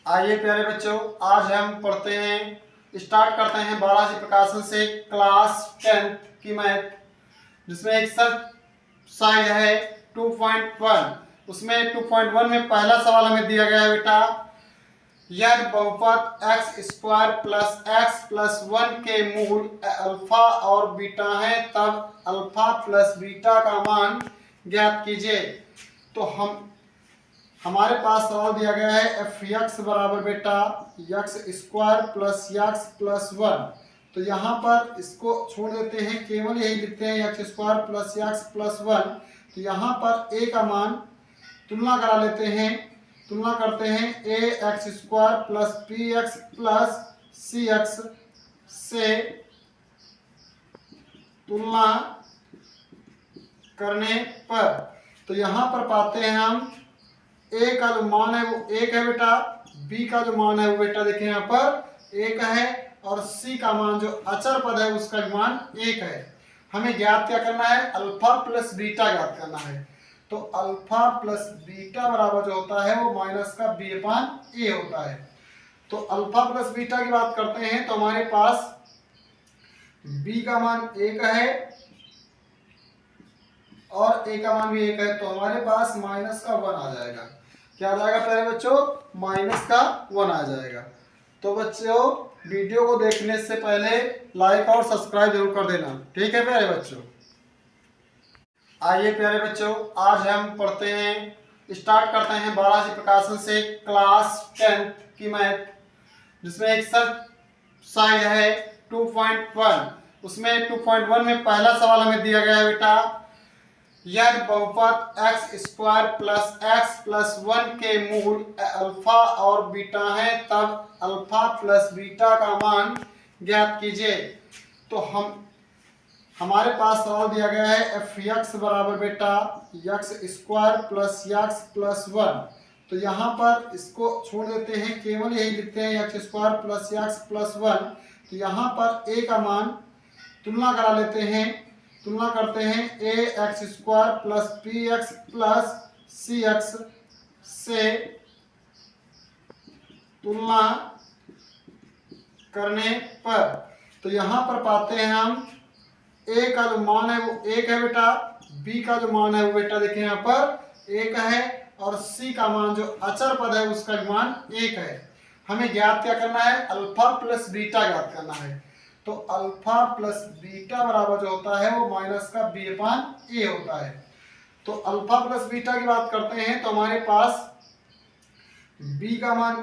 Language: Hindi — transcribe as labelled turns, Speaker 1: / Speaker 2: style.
Speaker 1: आइए प्यारे बच्चों, आज हम पढ़ते हैं, स्टार्ट करते हैं बालाजी प्रकाशन से क्लास 10 की मैथ, जिसमें एक्सरसाइज है 2.1। उसमें 2.1 में पहला सवाल हमें दिया गया है बेटा, यदि बहुपद x square plus x plus 1 के मूल अल्फा और बीटा है तब अल्फा प्लस बीटा का मान ज्ञात कीजिए। तो हमारे पास सवाल दिया गया है एफ एक्स बराबर बेटा x square plus x plus 1। तो यहाँ पर इसको छोड़ देते हैं, केवल यही लिखते हैं x square plus x plus 1। तो यहाँ पर ए का मान तुलना करा लेते हैं, तुलना करते हैं a x square plus b x plus c x से तुलना करने पर तो यहाँ पर पाते हैं हम ए का जो मान है वो 1 है बेटा, बी का जो मान है वो बेटा देखिए यहाँ पर 1 है, और सी का मान जो अचर पद है उसका मान 1 है। हमें ज्ञात क्या करना है, अल्फा प्लस बीटा ज्ञात करना है। तो अल्फा प्लस बीटा बराबर जो होता है वो माइनस का बी अपान ए होता है। तो अल्फा प्लस बीटा की बात करते हैं तो हमारे पास बी का मान 1 है और ए का मान भी 1 है, तो हमारे पास माइनस का 1 आ जाएगा। क्या आ जाएगा प्यारे बच्चों, माइनस का 1 आ जाएगा। तो बच्चों वीडियो को देखने से पहले लाइक और सब्सक्राइब जरूर कर देना, ठीक है प्यारे बच्चों। आइए प्यारे बच्चों, आज हम पढ़ते हैं, स्टार्ट करते हैं बालाजी प्रकाशन से क्लास 10 की मैथ, जिसमें एक्सरसाइज है 2.1। उसमें 2.1 में पहला सवाल हमें दिया गया है बेटा, यदि बहुपद x square plus x plus 1 के मूल अल्फा और बीटा है तब अल्फा प्लस बीटा का मान ज्ञात कीजिए। तो हमारे पास सवाल दिया गया है एफ एक्स बराबर बेटा x square plus x plus 1। तो यहाँ पर इसको छोड़ देते हैं, केवल यही लिखते हैं x square plus x plus 1। तो यहाँ पर ए का मान तुलना करा लेते हैं, तुलना करते हैं a x square plus b x plus c x से तुलना करने पर तो यहाँ पर पाते हैं हम ए का जो मान है वो 1 है बेटा, बी का जो मान है वो बेटा देखिए यहाँ पर 1 है, और सी का मान जो अचर पद है उसका मान 1 है। हमें ज्ञात क्या करना है, अल्फा प्लस बीटा ज्ञात करना है। तो अल्फा प्लस बीटा बराबर जो होता है वो माइनस का बी अपान ए होता है। तो अल्फा प्लस बीटा की बात करते हैं तो हमारे पास बी का मान